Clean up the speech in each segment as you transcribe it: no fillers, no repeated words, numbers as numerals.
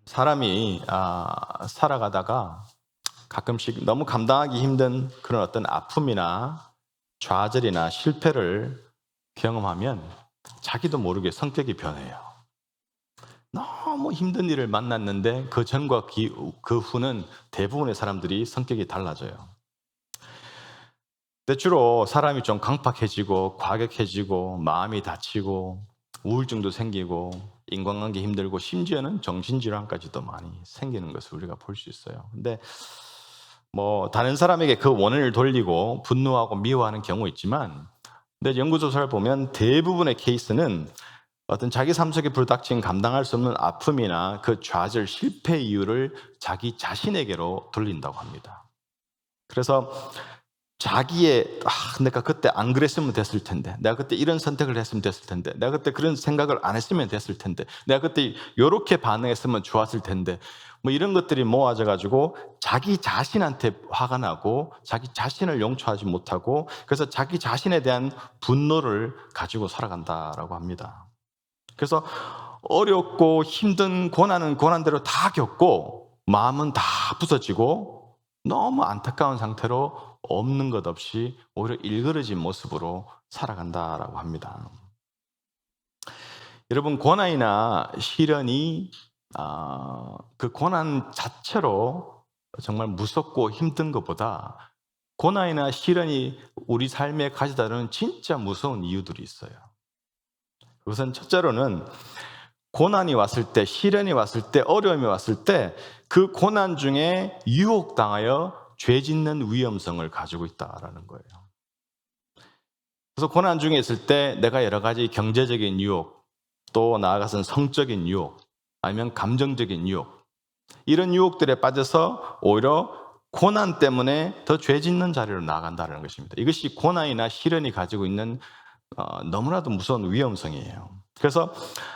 사람이 살아가다가 가끔씩 너무 감당하기 힘든 그런 어떤 아픔이나 좌절이나 실패를 경험하면 자기도 모르게 성격이 변해요. 너무 힘든 일을 만났는데 그 전과 그 후는 대부분의 사람들이 성격이 달라져요. 때때로 사람이 좀 강팍해지고 과격해지고 마음이 다치고 우울증도 생기고 인간관계 힘들고 심지어는 정신질환까지도 많이 생기는 것을 우리가 볼 수 있어요. 근데 다른 사람에게 그 원인을 돌리고 분노하고 미워하는 경우 있지만, 근데 연구조사를 보면 대부분의 케이스는 어떤 자기 삶 속에 불닥친 감당할 수 없는 아픔이나 그 좌절, 실패 이유를 자기 자신에게로 돌린다고 합니다. 그래서 자기의 내가 그때 안 그랬으면 됐을 텐데, 내가 그때 이런 선택을 했으면 됐을 텐데, 내가 그때 그런 생각을 안 했으면 됐을 텐데, 내가 그때 이렇게 반응했으면 좋았을 텐데, 이런 것들이 모아져 가지고 자기 자신한테 화가 나고 자기 자신을 용서하지 못하고, 그래서 자기 자신에 대한 분노를 가지고 살아간다라고 합니다. 그래서 어렵고 힘든 고난은 고난대로 다 겪고 마음은 다 부서지고 너무 안타까운 상태로 없는 것 없이 오히려 일그러진 모습으로 살아간다라고 합니다. 여러분, 고난이나 시련이 그 고난 자체로 정말 무섭고 힘든 것보다 고난이나 시련이 우리 삶에 가져다주는 진짜 무서운 이유들이 있어요. 우선 첫째로는 고난이 왔을 때, 시련이 왔을 때, 어려움이 왔을 때 그 고난 중에 유혹당하여 죄 짓는 위험성을 가지고 있다라는 거예요. 그래서 고난 중에 있을 때 내가 여러 가지 경제적인 유혹, 또 나아가서는 성적인 유혹, 아니면 감정적인 유혹, 이런 유혹들에 빠져서 오히려 고난 때문에 더 죄 짓는 자리로 나아간다는 것입니다. 이것이 고난이나 시련이 가지고 있는 너무나도 무서운 위험성이에요. 그래서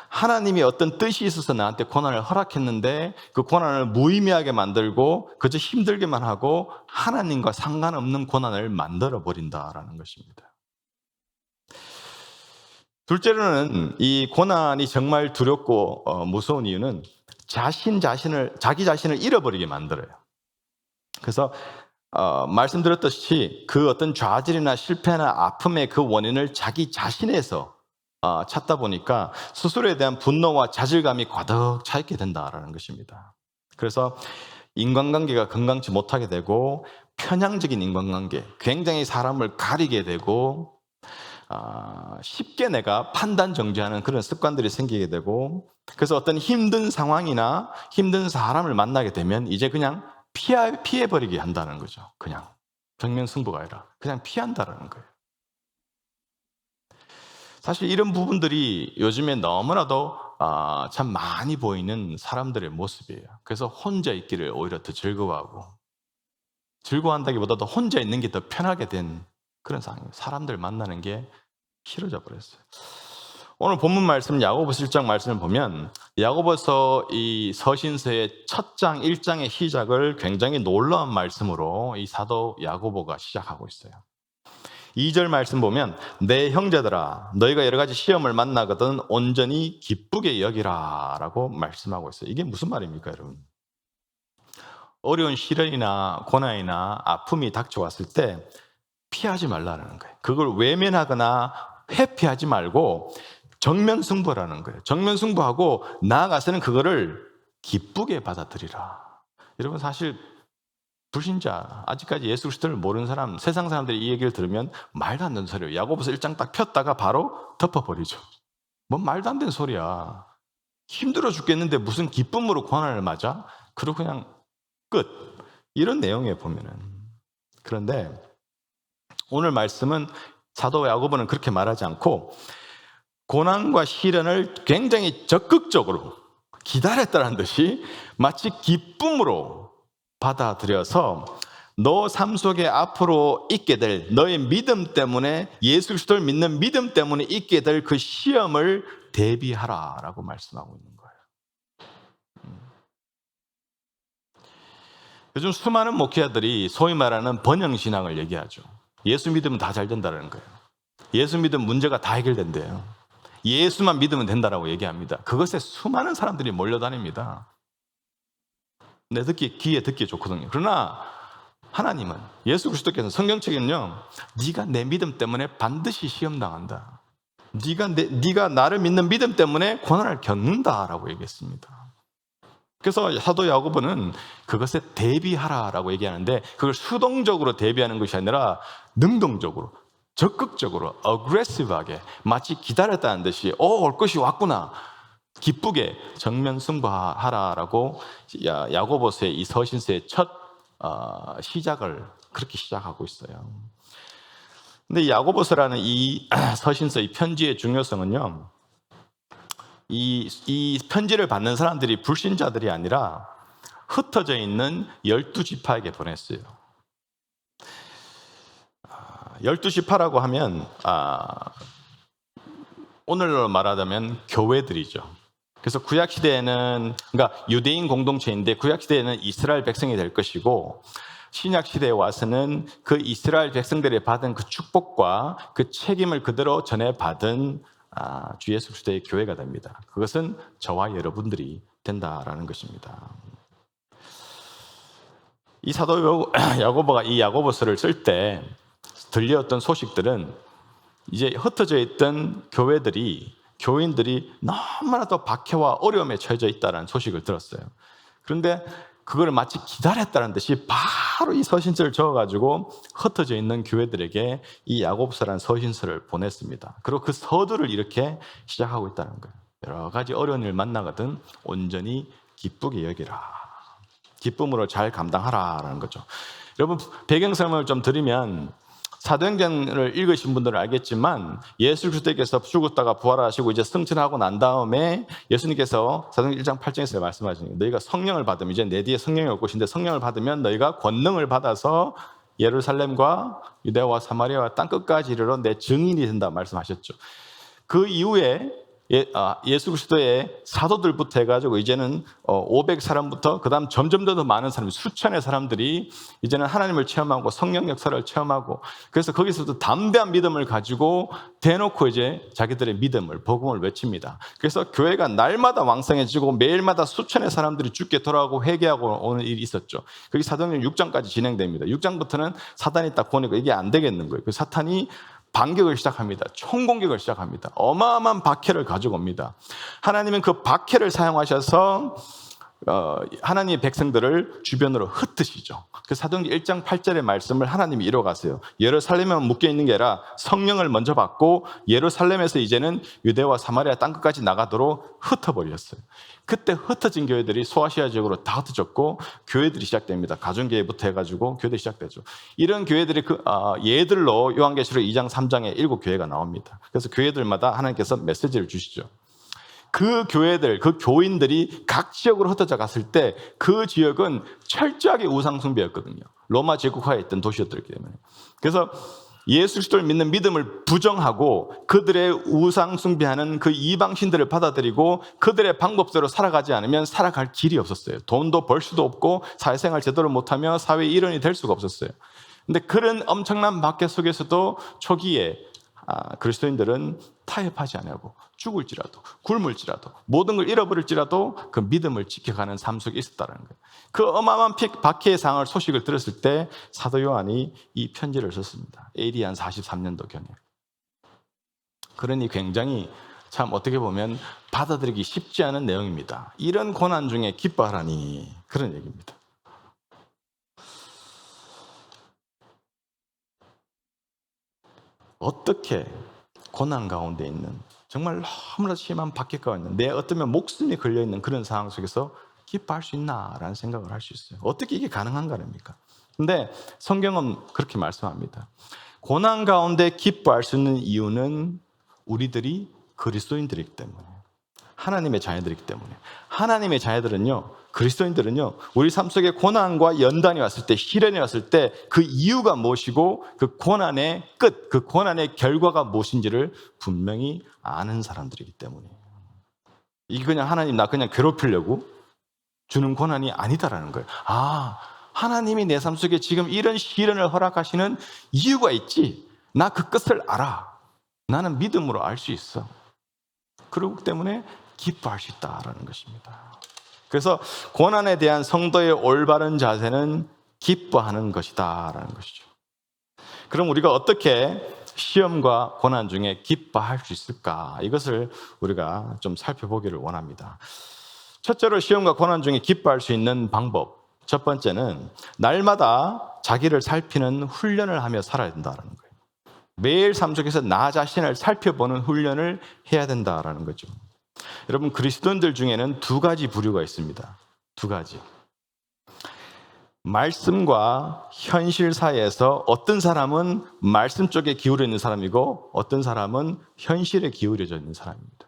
하나님이 어떤 뜻이 있어서 나한테 고난을 허락했는데 그 고난을 무의미하게 만들고 그저 힘들게만 하고 하나님과 상관없는 고난을 만들어 버린다라는 것입니다. 둘째로는 이 고난이 정말 두렵고 무서운 이유는 자기 자신을 잃어버리게 만들어요. 그래서 말씀드렸듯이 그 어떤 좌절이나 실패나 아픔의 그 원인을 자기 자신에서 찾다 보니까 스스로에 대한 분노와 자질감이 가득 차 있게 된다라는 것입니다. 그래서 인간관계가 건강치 못하게 되고 편향적인 인간관계, 굉장히 사람을 가리게 되고 쉽게 내가 판단 정지하는 그런 습관들이 생기게 되고, 그래서 어떤 힘든 상황이나 힘든 사람을 만나게 되면 이제 그냥 피해버리게 한다는 거죠. 그냥 정면승부가 아니라 그냥 피한다는 거예요. 사실 이런 부분들이 요즘에 너무나도 참 많이 보이는 사람들의 모습이에요. 그래서 혼자 있기를 오히려 더 즐거워하고, 즐거워한다기보다도 혼자 있는 게 더 편하게 된 그런 상황이에요. 사람들 만나는 게 싫어져 버렸어요. 오늘 본문 말씀 야고보서 1장 말씀을 보면 야고보서 이 서신서의 첫 장 1장의 시작을 굉장히 놀라운 말씀으로 이 사도 야고보가 시작하고 있어요. 2절 말씀 보면 내 형제들아 너희가 여러 가지 시험을 만나거든 온전히 기쁘게 여기라 라고 말씀하고 있어요. 이게 무슨 말입니까, 여러분? 어려운 시련이나 고난이나 아픔이 닥쳐왔을 때 피하지 말라는 거예요. 그걸 외면하거나 회피하지 말고 정면 승부라는 거예요. 정면 승부하고 나아가서는 그거를 기쁘게 받아들이라. 여러분, 사실 불신자, 아직까지 예수 그리스도를 모르는 사람, 세상 사람들이 이 얘기를 들으면 말도 안 되는 소리예요. 야고보서 1장 딱 폈다가 바로 덮어버리죠. 뭔 말도 안 되는 소리야. 힘들어 죽겠는데 무슨 기쁨으로 고난을 맞아? 그리고 그냥 끝. 이런 내용이에요, 보면은. 그런데 오늘 말씀은 사도 야고보는 그렇게 말하지 않고 고난과 시련을 굉장히 적극적으로 기다렸다는 듯이 마치 기쁨으로 받아들여서 너 삶 속에 앞으로 있게 될 너의 믿음 때문에, 예수 그리스도를 믿는 믿음 때문에 있게 될 그 시험을 대비하라라고 말씀하고 있는 거예요. 요즘 수많은 목회자들이 소위 말하는 번영신앙을 얘기하죠. 예수 믿으면 다 잘 된다는 거예요. 예수 믿으면 문제가 다 해결된대요. 예수만 믿으면 된다라고 얘기합니다. 그것에 수많은 사람들이 몰려다닙니다. 내 귀에 듣기에 좋거든요. 그러나 하나님은, 예수 그리스도께서는 성경책에는요, 네가 내 믿음 때문에 반드시 시험당한다. 네가 나를 믿는 믿음 때문에 고난을 겪는다라고 얘기했습니다. 그래서 사도 야고보는 그것에 대비하라라고 얘기하는데, 그걸 수동적으로 대비하는 것이 아니라 능동적으로, 적극적으로, 어그레시브하게, 마치 기다렸다는 듯이 올 것이 왔구나, 기쁘게 정면 승부하라라고 야고보서의 이 서신서의 첫 시작을 그렇게 시작하고 있어요. 근데 야고보서라는 이 서신서의 편지의 중요성은요, 이 편지를 받는 사람들이 불신자들이 아니라 흩어져 있는 12지파에게 보냈어요. 12지파라고 하면 오늘로 말하자면 교회들이죠. 그래서 구약시대에는, 그러니까 유대인 공동체인데 구약시대에는 이스라엘 백성이 될 것이고, 신약시대에 와서는 그 이스라엘 백성들이 받은 그 축복과 그 책임을 그대로 전해받은 주 예수 그리스도의 교회가 됩니다. 그것은 저와 여러분들이 된다라는 것입니다. 이 사도 야고보가 이 야고보서를 쓸 때 들려왔던 소식들은, 이제 흩어져 있던 교인들이 너무나도 박해와 어려움에 처해져 있다는 소식을 들었어요. 그런데 그걸 마치 기다렸다는 듯이 바로 이 서신서를 적어가지고 흩어져 있는 교회들에게 이 야고보서라는 서신서를 보냈습니다. 그리고 그 서두를 이렇게 시작하고 있다는 거예요. 여러 가지 어려운 일 만나거든 온전히 기쁘게 여기라, 기쁨으로 잘 감당하라라는 거죠. 여러분, 배경 설명을 좀 드리면, 사도행전을 읽으신 분들은 알겠지만 예수 그리스도께서 죽었다가 부활하시고 이제 승천하고 난 다음에 예수님께서 사도행전 1장 8절에서 말씀하시는, 너희가 성령을 받으면, 이제 내 뒤에 성령이 올 것인데 성령을 받으면 너희가 권능을 받아서 예루살렘과 유대와 사마리아와 땅 끝까지 이르러 내 증인이 된다 말씀하셨죠. 그 이후에 예수 그리스도의 사도들부터 해가지고 이제는 500사람부터 그다음 점점 더 많은 사람, 수천의 사람들이 이제는 하나님을 체험하고 성령 역사를 체험하고, 그래서 거기서도 담대한 믿음을 가지고 대놓고 이제 자기들의 믿음을, 복음을 외칩니다. 그래서 교회가 날마다 왕성해지고 매일마다 수천의 사람들이 주께 돌아오고 회개하고 오는 일이 있었죠. 그게 사도행전 6장까지 진행됩니다. 6장부터는 사단이 딱 보니까 이게 안 되겠는 거예요. 그 사탄이 반격을 시작합니다. 총공격을 시작합니다. 어마어마한 박해를 가지고 옵니다. 하나님은 그 박해를 사용하셔서 하나님의 백성들을 주변으로 흩으시죠. 그 사도행전 1장 8절의 말씀을 하나님이 이뤄가세요. 예루살렘에만 묶여있는 게 아니라 성령을 먼저 받고 예루살렘에서 이제는 유대와 사마리아 땅끝까지 나가도록 흩어버렸어요. 그때 흩어진 교회들이 소아시아 지역으로 다 흩어졌고 교회들이 시작됩니다. 가정교회부터 해가지고 교회들이 시작되죠. 이런 교회들이 예들로 요한계시록 2장 3장에 7교회가 나옵니다. 그래서 교회들마다 하나님께서 메시지를 주시죠. 그 교회들, 그 교인들이 각 지역으로 흩어져 갔을 때 그 지역은 철저하게 우상숭배였거든요. 로마 제국하에 있던 도시였기 때문에. 그래서 예수 그리스도를 믿는 믿음을 부정하고 그들의 우상숭배하는 그 이방신들을 받아들이고 그들의 방법대로 살아가지 않으면 살아갈 길이 없었어요. 돈도 벌 수도 없고 사회생활 제대로 못하며 사회의 일원이 될 수가 없었어요. 근데 그런 엄청난 박해 속에서도 초기에 그리스도인들은 타협하지 않고 죽을지라도 굶을지라도 모든 걸 잃어버릴지라도 그 믿음을 지켜가는 삶 속에 있었다는 거예요. 그 어마어마한 박해의 상황을 소식을 들었을 때 사도 요한이 이 편지를 썼습니다. AD 한 43년도경에. 그러니 굉장히 참 어떻게 보면 받아들이기 쉽지 않은 내용입니다. 이런 고난 중에 기뻐하라니, 그런 얘기입니다. 어떻게 고난 가운데 있는, 정말 너무나 심한 박해 가운데 있는, 내 어쩌면 목숨이 걸려있는 그런 상황 속에서 기뻐할 수 있나라는 생각을 할 수 있어요. 어떻게 이게 가능한가 합니까? 근데 성경은 그렇게 말씀합니다. 고난 가운데 기뻐할 수 있는 이유는 우리들이 그리스도인들이기 때문에, 하나님의 자녀들이기 때문에. 하나님의 자녀들은요, 그리스도인들은요, 우리 삶 속에 고난과 연단이 왔을 때, 시련이 왔을 때 그 이유가 무엇이고 그 고난의 끝, 그 고난의 결과가 무엇인지를 분명히 아는 사람들이기 때문에, 이게 그냥 하나님 나 그냥 괴롭히려고 주는 고난이 아니다라는 거예요. 하나님이 내 삶 속에 지금 이런 시련을 허락하시는 이유가 있지. 나 그 끝을 알아. 나는 믿음으로 알 수 있어. 그렇기 때문에 기뻐할 수 있다라는 것입니다. 그래서 고난에 대한 성도의 올바른 자세는 기뻐하는 것이다라는 것이죠. 그럼 우리가 어떻게 시험과 고난 중에 기뻐할 수 있을까? 이것을 우리가 좀 살펴보기를 원합니다. 첫째로 시험과 고난 중에 기뻐할 수 있는 방법. 첫 번째는 날마다 자기를 살피는 훈련을 하며 살아야 된다는 거예요. 매일 삶 속에서 나 자신을 살펴보는 훈련을 해야 된다는 거죠. 여러분, 그리스도인들 중에는 두 가지 부류가 있습니다. 두 가지. 말씀과 현실 사이에서 어떤 사람은 말씀 쪽에 기울여 있는 사람이고 어떤 사람은 현실에 기울여져 있는 사람입니다.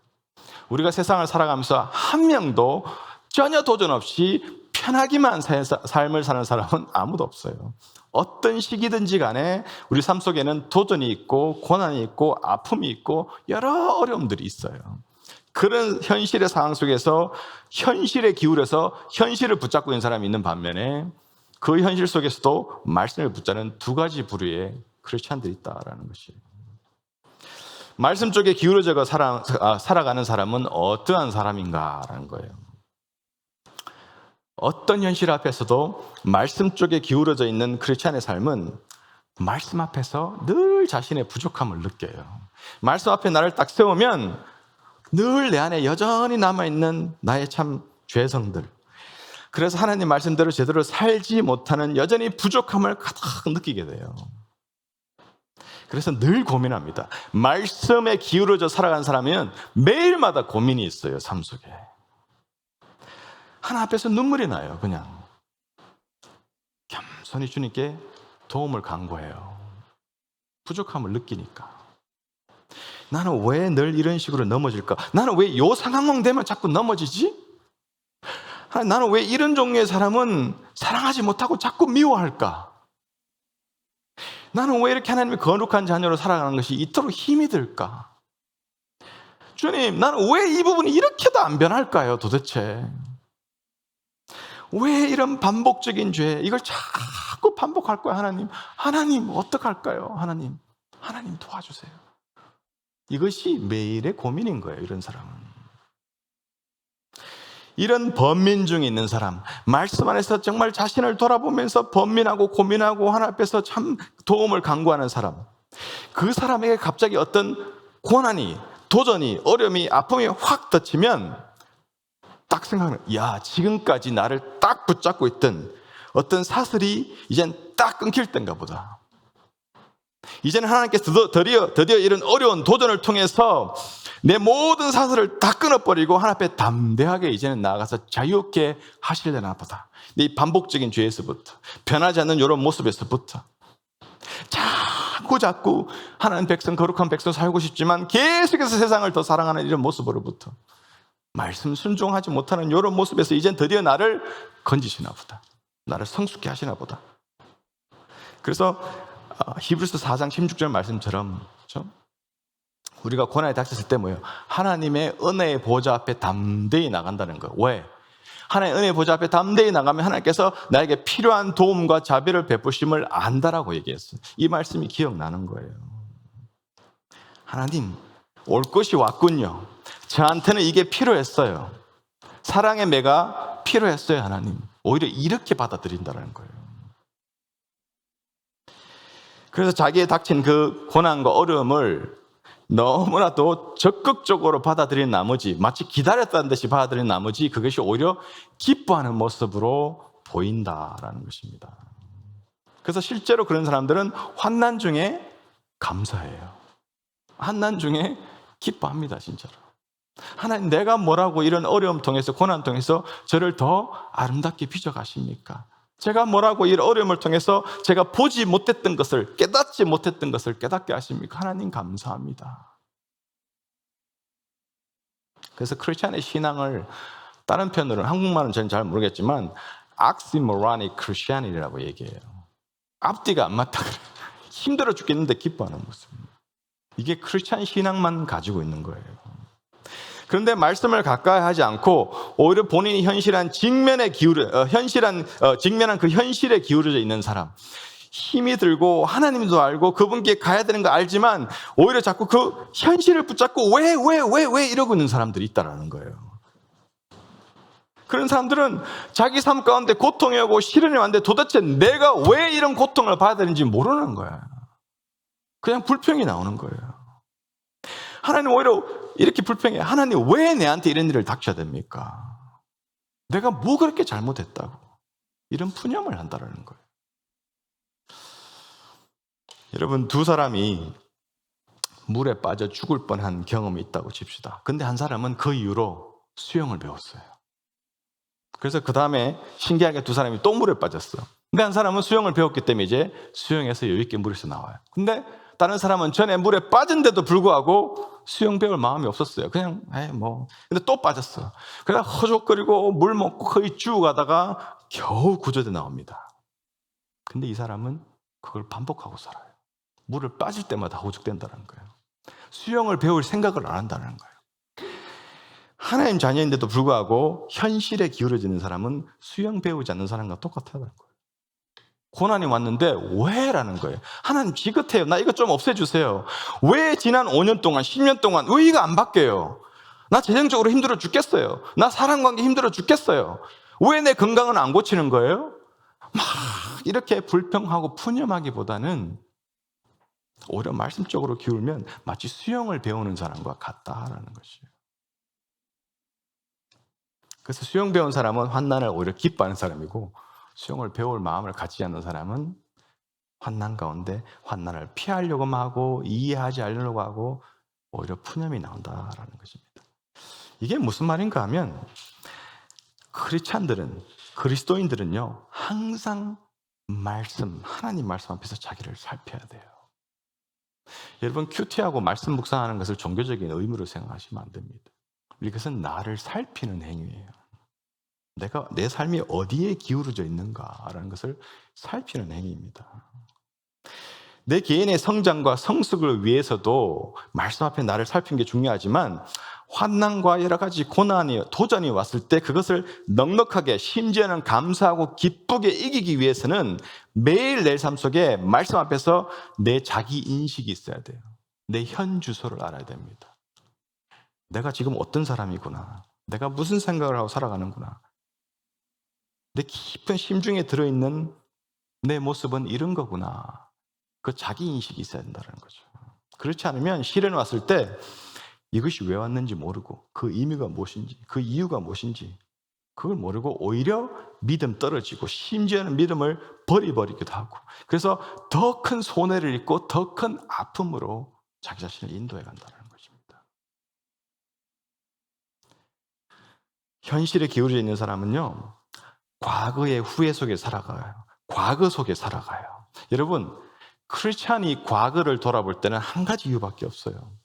우리가 세상을 살아가면서 한 명도 전혀 도전 없이 편하기만 삶을 사는 사람은 아무도 없어요. 어떤 시기든지 간에 우리 삶 속에는 도전이 있고 고난이 있고 아픔이 있고 여러 어려움들이 있어요. 그런 현실의 상황 속에서 현실에 기울여서 현실을 붙잡고 있는 사람이 있는 반면에 그 현실 속에서도 말씀을 붙잡는 두 가지 부류의 크리스찬들이 있다라는 것이에요. 말씀 쪽에 기울어져 살아가는 사람은 어떠한 사람인가라는 거예요. 어떤 현실 앞에서도 말씀 쪽에 기울어져 있는 크리스찬의 삶은 말씀 앞에서 늘 자신의 부족함을 느껴요. 말씀 앞에 나를 딱 세우면 늘 내 안에 여전히 남아있는 나의 참 죄성들, 그래서 하나님 말씀대로 제대로 살지 못하는 여전히 부족함을 가득 느끼게 돼요. 그래서 늘 고민합니다. 말씀에 기울어져 살아가는 사람은 매일마다 고민이 있어요. 삶 속에. 하나 앞에서 눈물이 나요. 그냥 겸손히 주님께 도움을 간구해요. 부족함을 느끼니까. 나는 왜 늘 이런 식으로 넘어질까? 나는 왜 이 상황만 되면 자꾸 넘어지지? 나는 왜 이런 종류의 사람은 사랑하지 못하고 자꾸 미워할까? 나는 왜 이렇게 하나님의 거룩한 자녀로 살아가는 것이 이토록 힘이 들까? 주님, 나는 왜 이 부분이 이렇게도 안 변할까요, 도대체? 왜 이런 반복적인 죄, 이걸 자꾸 반복할 거야, 하나님? 하나님, 어떡할까요, 하나님? 하나님 도와주세요. 이것이 매일의 고민인 거예요, 이런 사람은. 이런 번민 중에 있는 사람, 말씀 안에서 정말 자신을 돌아보면서 번민하고 고민하고 하나님 앞에서 참 도움을 간구하는 사람, 그 사람에게 갑자기 어떤 고난이, 도전이, 어려움이, 아픔이 확 닥치면 딱 생각하는, 야, 지금까지 나를 딱 붙잡고 있던 어떤 사슬이 이젠 딱 끊길 때인가 보다. 이제는 하나님께서 드디어 이런 어려운 도전을 통해서 내 모든 사슬을 다 끊어버리고 하나님 앞에 담대하게 이제는 나아가서 자유롭게 하시려나 보다. 이 반복적인 죄에서부터, 변하지 않는 이런 모습에서부터 자꾸 하나님 백성, 거룩한 백성 살고 싶지만 계속해서 세상을 더 사랑하는 이런 모습으로부터, 말씀 순종하지 못하는 이런 모습에서 이젠 드디어 나를 건지시나 보다. 나를 성숙케 하시나 보다. 그래서 히브리서 4장 16절 말씀처럼, 그렇죠? 우리가 고난에 닥쳤을 때 뭐예요? 하나님의 은혜의 보좌 앞에 담대히 나간다는 거예요. 왜? 하나님의 은혜의 보좌 앞에 담대히 나가면 하나님께서 나에게 필요한 도움과 자비를 베푸심을 안다라고 얘기했어요. 이 말씀이 기억나는 거예요. 하나님, 올 것이 왔군요. 저한테는 이게 필요했어요. 사랑의 매가 필요했어요, 하나님. 오히려 이렇게 받아들인다는 거예요. 그래서 자기에 닥친 그 고난과 어려움을 너무나도 적극적으로 받아들인 나머지, 마치 기다렸다는 듯이 받아들인 나머지, 그것이 오히려 기뻐하는 모습으로 보인다라는 것입니다. 그래서 실제로 그런 사람들은 환난 중에 감사해요. 환난 중에 기뻐합니다, 진짜로. 하나님, 내가 뭐라고 이런 어려움 통해서, 고난 통해서 저를 더 아름답게 빚어가십니까? 제가 뭐라고 이 어려움을 통해서 제가 보지 못했던 것을, 깨닫지 못했던 것을 깨닫게 하십니까? 하나님 감사합니다. 그래서 크리스찬의 신앙을 다른 편으로는, 한국말은 저는 잘 모르겠지만 oxymoronic Christianity라고 얘기해요. 앞뒤가 안 맞다 그래요. 힘들어 죽겠는데 기뻐하는 모습. 이게 크리스찬 신앙만 가지고 있는 거예요. 그런데 말씀을 가까이 하지 않고 오히려 본인이 직면한 그 현실에 기울어져 있는 사람, 힘이 들고 하나님도 알고 그분께 가야 되는 거 알지만 오히려 자꾸 그 현실을 붙잡고 왜 이러고 있는 사람들이 있다라는 거예요. 그런 사람들은 자기 삶 가운데 고통이 오고 시련이 왔는데 도대체 내가 왜 이런 고통을 받아야 되는지 모르는 거야. 그냥 불평이 나오는 거예요. 하나님 오히려 이렇게 불평해. 하나님 왜 내한테 이런 일을 닥쳐야 됩니까? 내가 뭐 그렇게 잘못했다고. 이런 푸념을 한다는 거예요. 여러분, 두 사람이 물에 빠져 죽을 뻔한 경험이 있다고 칩시다. 근데 한 사람은 그 이후로 수영을 배웠어요. 그래서 그 다음에 신기하게 두 사람이 또 물에 빠졌어. 근데 한 사람은 수영을 배웠기 때문에 이제 수영해서 여유있게 물에서 나와요. 근데 다른 사람은 전에 물에 빠진데도 불구하고 수영 배울 마음이 없었어요. 그냥 근데 또 빠졌어. 그래서 허족거리고 물 먹고 거의 죽어가다가 겨우 구조대 나옵니다. 근데 이 사람은 그걸 반복하고 살아요. 물을 빠질 때마다 허죽된다는 거예요. 수영을 배울 생각을 안 한다는 거예요. 하나님 자녀인데도 불구하고 현실에 기울어지는 사람은 수영 배우지 않는 사람과 똑같다는 거예요. 고난이 왔는데 왜? 라는 거예요. 하나님 지긋해요. 나 이거 좀 없애주세요. 왜 지난 5년 동안 10년 동안 왜 이거 안 바뀌어요? 나 재정적으로 힘들어 죽겠어요. 나 사랑관계 힘들어 죽겠어요. 왜 내 건강은 안 고치는 거예요? 막 이렇게 불평하고 푸념하기보다는 오히려 말씀적으로 기울면 마치 수영을 배우는 사람과 같다라는 것이에요. 그래서 수영 배운 사람은 환난을 오히려 기뻐하는 사람이고, 수영을 배울 마음을 갖지 않는 사람은 환난 가운데 환난을 피하려고 하고 이해하지 않으려고 하고 오히려 푸념이 나온다라는 것입니다. 이게 무슨 말인가 하면, 그리스도인들은요 항상 하나님 말씀 앞에서 자기를 살펴야 돼요. 여러분, 큐티하고 말씀 묵상하는 것을 종교적인 의무로 생각하시면 안 됩니다. 이것은 나를 살피는 행위예요. 내가 내 삶이 어디에 기울어져 있는가라는 것을 살피는 행위입니다. 내 개인의 성장과 성숙을 위해서도 말씀 앞에 나를 살피는 게 중요하지만, 환난과 여러 가지 고난이, 도전이 왔을 때 그것을 넉넉하게, 심지어는 감사하고 기쁘게 이기기 위해서는 매일 내 삶 속에 말씀 앞에서 내 자기 인식이 있어야 돼요. 내 현 주소를 알아야 됩니다. 내가 지금 어떤 사람이구나, 내가 무슨 생각을 하고 살아가는구나, 내 깊은 심중에 들어있는 내 모습은 이런 거구나, 그 자기 인식이 있어야 된다는 거죠. 그렇지 않으면 시련이 왔을 때 이것이 왜 왔는지 모르고, 그 의미가 무엇인지, 그 이유가 무엇인지 그걸 모르고 오히려 믿음 떨어지고, 심지어는 믿음을 버리기도 하고, 그래서 더 큰 손해를 입고 더 큰 아픔으로 자기 자신을 인도해 간다는 것입니다. 현실에 기울어져 있는 사람은요, 과거의 후회 속에 살아가요. 과거 속에 살아가요. 여러분, 크리스찬이 과거를 돌아볼 때는 한 가지 이유밖에 없어요.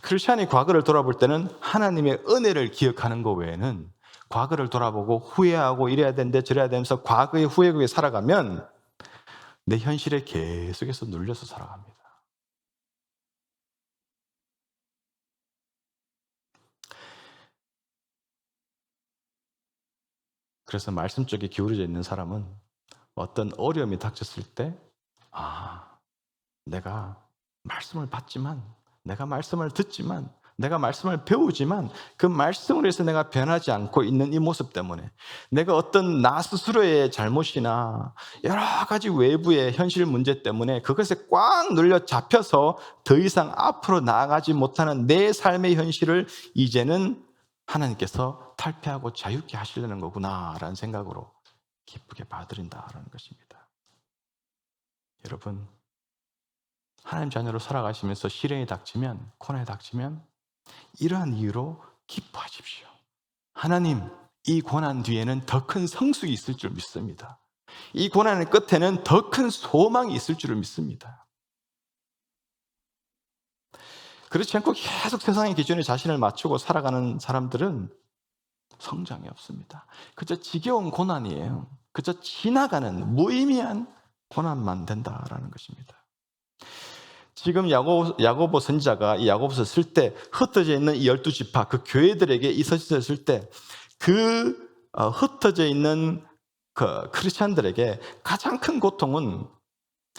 크리스찬이 과거를 돌아볼 때는 하나님의 은혜를 기억하는 것 외에는, 과거를 돌아보고 후회하고 이래야 되는데 저래야 되면서 과거의 후회 속에 살아가면 내 현실에 계속해서 눌려서 살아갑니다. 그래서 말씀 쪽에 기울어져 있는 사람은 어떤 어려움이 닥쳤을 때, 내가 말씀을 받지만, 내가 말씀을 듣지만, 내가 말씀을 배우지만 그 말씀으로 해서 내가 변하지 않고 있는 이 모습 때문에, 내가 어떤 나 스스로의 잘못이나 여러 가지 외부의 현실 문제 때문에 그것에 꽉 눌려 잡혀서 더 이상 앞으로 나아가지 못하는 내 삶의 현실을 이제는 하나님께서 탈피하고 자유케 하시려는 거구나라는 생각으로 기쁘게 받아들인다라는 것입니다. 여러분, 하나님 자녀로 살아가시면서 시련이 닥치면, 고난이 닥치면 이러한 이유로 기뻐하십시오. 하나님, 이 고난 뒤에는 더 큰 성숙이 있을 줄 믿습니다. 이 고난의 끝에는 더 큰 소망이 있을 줄을 믿습니다. 그렇지 않고 계속 세상의 기준에 자신을 맞추고 살아가는 사람들은 성장이 없습니다. 그저 지겨운 고난이에요. 그저 지나가는 무의미한 고난만 된다라는 것입니다. 지금 야고보 선지자가 이 야고보서 쓸 때, 흩어져 있는 이 12지파, 그 교회들에게 이 서신을 쓸 때, 흩어져 있는 그 크리스찬들에게 가장 큰 고통은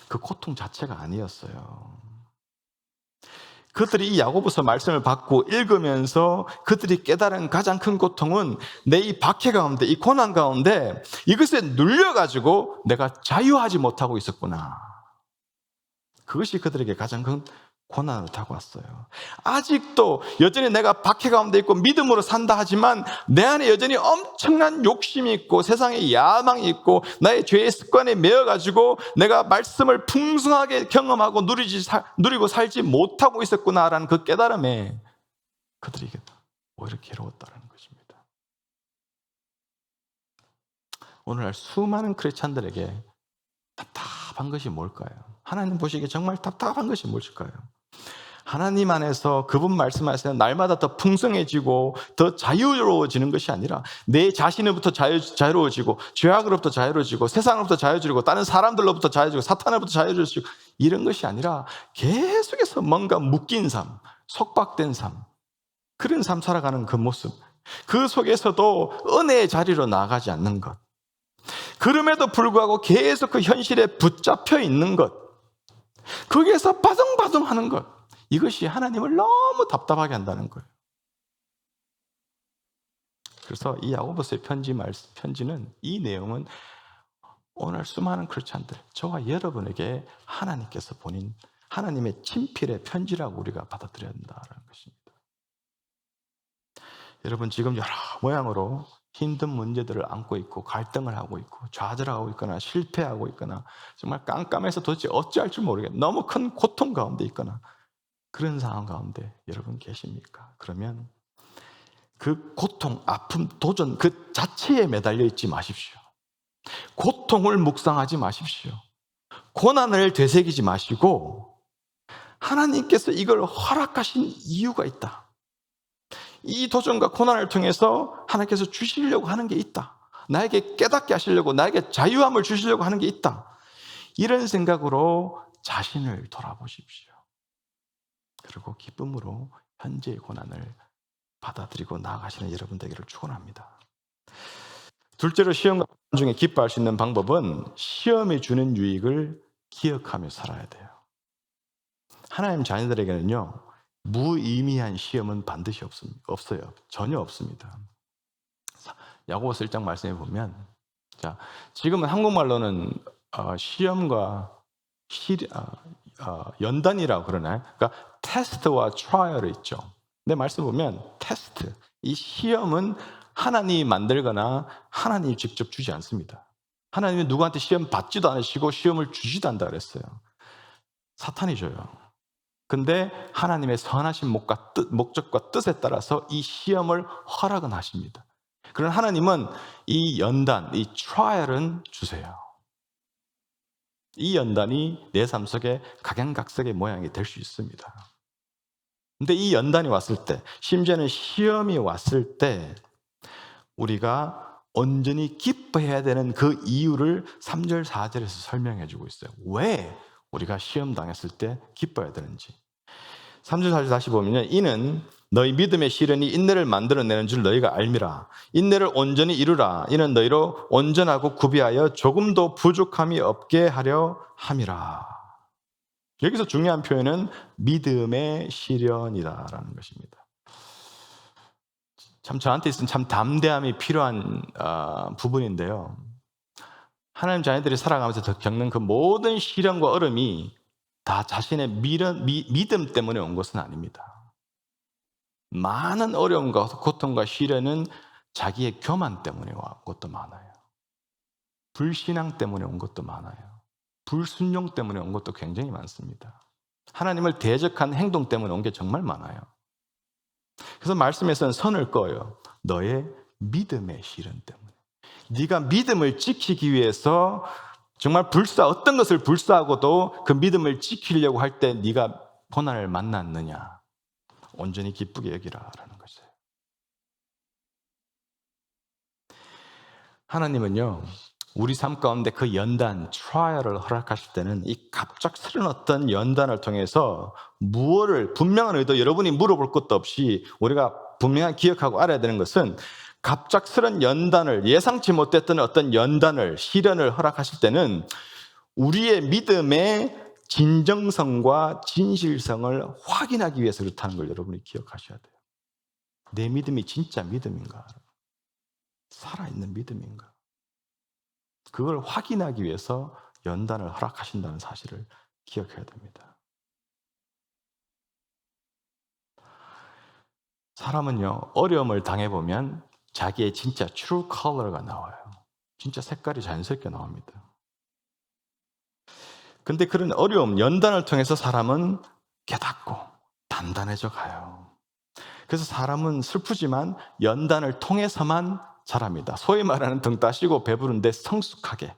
그 고통 자체가 아니었어요. 그들이 이 야고보서 말씀을 받고 읽으면서 그들이 깨달은 가장 큰 고통은 내 이 박해 가운데, 이 고난 가운데 이것에 눌려가지고 내가 자유하지 못하고 있었구나. 그것이 그들에게 가장 큰 고난을 타고 왔어요. 아직도 여전히 내가 박해 가운데 있고 믿음으로 산다 하지만 내 안에 여전히 엄청난 욕심이 있고 세상에 야망이 있고 나의 죄의 습관에 매여가지고 내가 말씀을 풍성하게 경험하고 누리고 살지 못하고 있었구나라는 그 깨달음에 그들이 오히려 괴로웠다는 것입니다. 오늘날 수많은 크리스찬들에게 답답한 것이 뭘까요? 하나님 보시기에 정말 답답한 것이 무엇일까요? 하나님 안에서 그분 말씀하시는 날마다 더 풍성해지고 더 자유로워지는 것이 아니라 내 자신으로부터 자유로워지고 죄악으로부터 자유로워지고 세상으로부터 자유로워지고 다른 사람들로부터 자유로워지고 사탄으로부터 자유로워지고 이런 것이 아니라 계속해서 뭔가 묶인 삶, 속박된 삶, 그런 삶 살아가는 그 모습, 그 속에서도 은혜의 자리로 나아가지 않는 것, 그럼에도 불구하고 계속 그 현실에 붙잡혀 있는 것, 거기에서 바둥바둥하는 것, 이것이 하나님을 너무 답답하게 한다는 거예요. 그래서 이 야고보서의 편지는 이 내용은 오늘 수많은 크리스찬들, 저와 여러분에게 하나님께서 보낸 하나님의 친필의 편지라고 우리가 받아들여야 한다는 것입니다. 여러분 지금 여러 모양으로 힘든 문제들을 안고 있고 갈등을 하고 있고 좌절하고 있거나 실패하고 있거나 정말 깜깜해서 도대체 어찌할 줄 모르겠고 너무 큰 고통 가운데 있거나 그런 상황 가운데 여러분 계십니까? 그러면 그 고통, 아픔, 도전 그 자체에 매달려 있지 마십시오. 고통을 묵상하지 마십시오. 고난을 되새기지 마시고 하나님께서 이걸 허락하신 이유가 있다. 이 도전과 고난을 통해서 하나님께서 주시려고 하는 게 있다. 나에게 깨닫게 하시려고, 나에게 자유함을 주시려고 하는 게 있다. 이런 생각으로 자신을 돌아보십시오. 그리고 기쁨으로 현재의 고난을 받아들이고 나아가시는 여러분 되기를 축원합니다. 둘째로 시험과 고난 중에 기뻐할 수 있는 방법은 시험이 주는 유익을 기억하며 살아야 돼요. 하나님 자녀들에게는요, 무의미한 시험은 반드시 없어요. 전혀 없습니다. 야고보서 1장 말씀해 보면, 자, 지금은 한국말로는 시험과 연단이라고 그러나요? 그러니까 테스트와 트라이얼이 있죠. 내 말씀 보면 테스트, 이 시험은 하나님이 만들거나 하나님이 직접 주지 않습니다. 하나님이 누구한테 시험 받지도 않으시고 시험을 주지도 않는다 그랬어요. 사탄이 줘요. 근데 하나님의 선하신 목적과 뜻에 따라서 이 시험을 허락은 하십니다. 그러나 하나님은 이 연단, 이 트라이얼은 주세요. 이 연단이 내 삶 속에 각양각색의 모양이 될 수 있습니다. 근데 이 연단이 왔을 때, 심지어는 시험이 왔을 때 우리가 온전히 기뻐해야 되는 그 이유를 3절, 4절에서 설명해 주고 있어요. 왜 우리가 시험 당했을 때 기뻐해야 되는지. 3절, 4절 다시 보면요, 이는 너희 믿음의 시련이 인내를 만들어내는 줄 너희가 알미라. 인내를 온전히 이루라. 이는 너희로 온전하고 구비하여 조금도 부족함이 없게 하려 함이라. 여기서 중요한 표현은 믿음의 시련이다라는 것입니다. 참 저한테 있으면 참 담대함이 필요한 부분인데요. 하나님 자녀들이 살아가면서 겪는 그 모든 시련과 어려움이 다 자신의 믿음 때문에 온 것은 아닙니다. 많은 어려움과 고통과 시련은 자기의 교만 때문에 온 것도 많아요. 불신앙 때문에 온 것도 많아요. 불순종 때문에 온 것도 굉장히 많습니다. 하나님을 대적한 행동 때문에 온 게 정말 많아요. 그래서 말씀에서는 선을 그어요. 너의 믿음의 시련 때문에. 네가 믿음을 지키기 위해서 정말 어떤 것을 불사하고도 그 믿음을 지키려고 할 때 네가 고난을 만났느냐, 온전히 기쁘게 여기라라는 것이에요. 하나님은요, 우리 삶 가운데 그 연단, 트라이얼을 허락하실 때는 이 갑작스런 어떤 연단을 통해서 무엇을, 분명한 의도, 여러분이 물어볼 것도 없이 우리가 분명히 기억하고 알아야 되는 것은, 갑작스런 연단을, 예상치 못했던 어떤 연단을, 시련을 허락하실 때는 우리의 믿음에 진정성과 진실성을 확인하기 위해서 그렇다는 걸 여러분이 기억하셔야 돼요. 내 믿음이 진짜 믿음인가? 살아있는 믿음인가? 그걸 확인하기 위해서 연단을 허락하신다는 사실을 기억해야 됩니다. 사람은요, 어려움을 당해보면 자기의 진짜 true color가 나와요. 진짜 색깔이 자연스럽게 나옵니다. 근데 그런 어려움, 연단을 통해서 사람은 깨닫고 단단해져 가요. 그래서 사람은 슬프지만 연단을 통해서만 자랍니다. 소위 말하는 등 따시고 배부른데 성숙하게,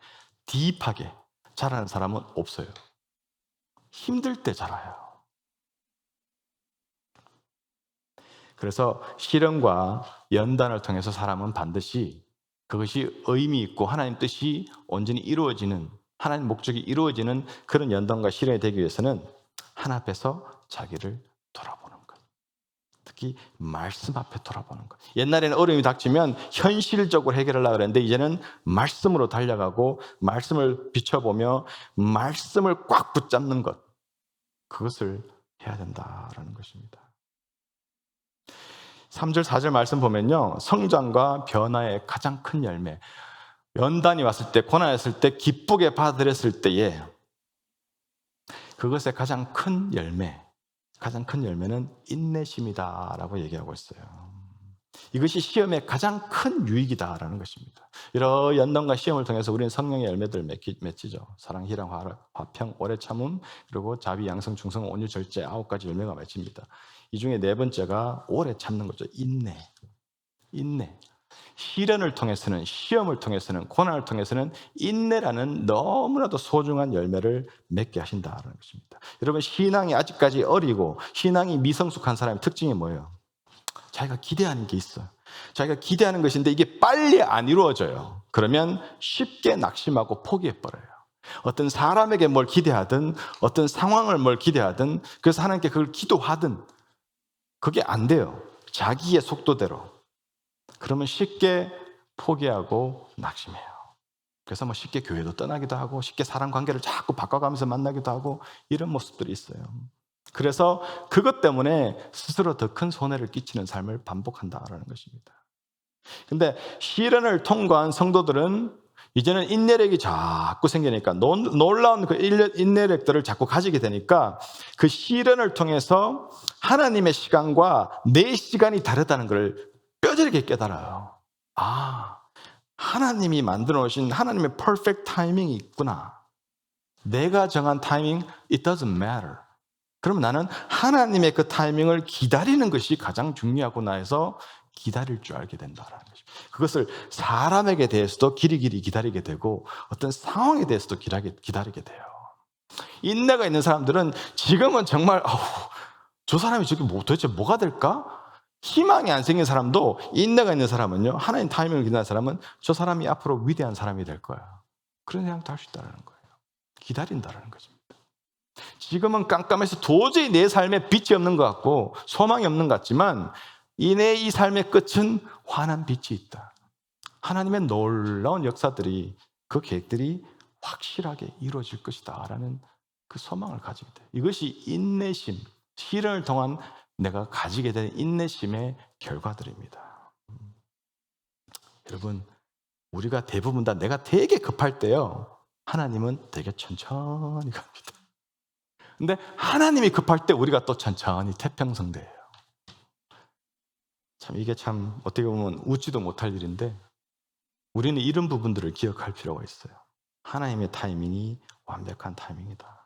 딥하게 자라는 사람은 없어요. 힘들 때 자라요. 그래서 시련과 연단을 통해서 사람은 반드시 그것이 의미 있고 하나님 뜻이 온전히 이루어지는, 하나님 목적이 이루어지는 그런 연단과 시련이 되기 위해서는 하나 앞에서 자기를 돌아보는 것. 특히 말씀 앞에 돌아보는 것. 옛날에는 어려움이 닥치면 현실적으로 해결하려고 그랬는데 이제는 말씀으로 달려가고 말씀을 비춰보며 말씀을 꽉 붙잡는 것. 그것을 해야 된다라는 것입니다. 3절, 4절 말씀 보면요. 성장과 변화의 가장 큰 열매. 연단이 왔을 때, 고난이 왔을 때, 기쁘게 받아들였을 때에 그것의 가장 큰 열매는 인내심이다라고 얘기하고 있어요. 이것이 시험의 가장 큰 유익이다라는 것입니다. 여러 연단과 시험을 통해서 우리는 성령의 열매들을 맺히죠. 사랑, 희랑, 화평, 오래 참음, 그리고 자비, 양성, 중성, 온유, 절제 9가지 열매가 맺힙니다. 이 중에 4번째가 오래 참는 거죠. 인내. 시련을 통해서는, 시험을 통해서는, 고난을 통해서는 인내라는 너무나도 소중한 열매를 맺게 하신다는 것입니다. 여러분, 신앙이 아직까지 어리고 신앙이 미성숙한 사람의 특징이 뭐예요? 자기가 기대하는 게 있어요. 자기가 기대하는 것인데 이게 빨리 안 이루어져요. 그러면 쉽게 낙심하고 포기해버려요. 어떤 사람에게 뭘 기대하든, 어떤 상황을 뭘 기대하든, 그래서 하나님께 그걸 기도하든 그게 안 돼요. 자기의 속도대로. 그러면 쉽게 포기하고 낙심해요. 그래서 뭐 쉽게 교회도 떠나기도 하고 쉽게 사람 관계를 자꾸 바꿔가면서 만나기도 하고 이런 모습들이 있어요. 그래서 그것 때문에 스스로 더 큰 손해를 끼치는 삶을 반복한다는 것입니다. 근데 시련을 통과한 성도들은 이제는 인내력이 자꾸 생기니까 놀라운 그 인내력들을 자꾸 가지게 되니까 그 시련을 통해서 하나님의 시간과 내 시간이 다르다는 걸 뼈저리게 깨달아요. 아, 하나님이 만들어 놓으신 하나님의 perfect 타이밍이 있구나. 내가 정한 타이밍, it doesn't matter. 그러면 나는 하나님의 그 타이밍을 기다리는 것이 가장 중요하구나 해서 기다릴 줄 알게 된다는 것입니다. 그것을 사람에게 대해서도 길이길이 기다리게 되고 어떤 상황에 대해서도 기다리게 돼요. 인내가 있는 사람들은 지금은 정말 저 사람이 저게 도대체 뭐가 될까? 희망이 안 생긴 사람도, 인내가 있는 사람은요, 하나님 타이밍을 기다리는 사람은 저 사람이 앞으로 위대한 사람이 될 거야. 그런 생각도 할 수 있다는 거예요. 기다린다는 것입니다. 지금은 깜깜해서 도저히 내 삶에 빛이 없는 것 같고 소망이 없는 것 같지만 이 삶의 끝은 환한 빛이 있다. 하나님의 놀라운 역사들이, 그 계획들이 확실하게 이루어질 것이다 라는 그 소망을 가지게 돼요. 이것이 인내심, 시련을 통한 내가 가지게 된 인내심의 결과들입니다. 여러분, 우리가 대부분 다 내가 되게 급할 때요, 하나님은 되게 천천히 갑니다. 근데 하나님이 급할 때 우리가 또 천천히 태평성대해요. 참 이게 참 어떻게 보면 웃지도 못할 일인데 우리는 이런 부분들을 기억할 필요가 있어요. 하나님의 타이밍이 완벽한 타이밍이다.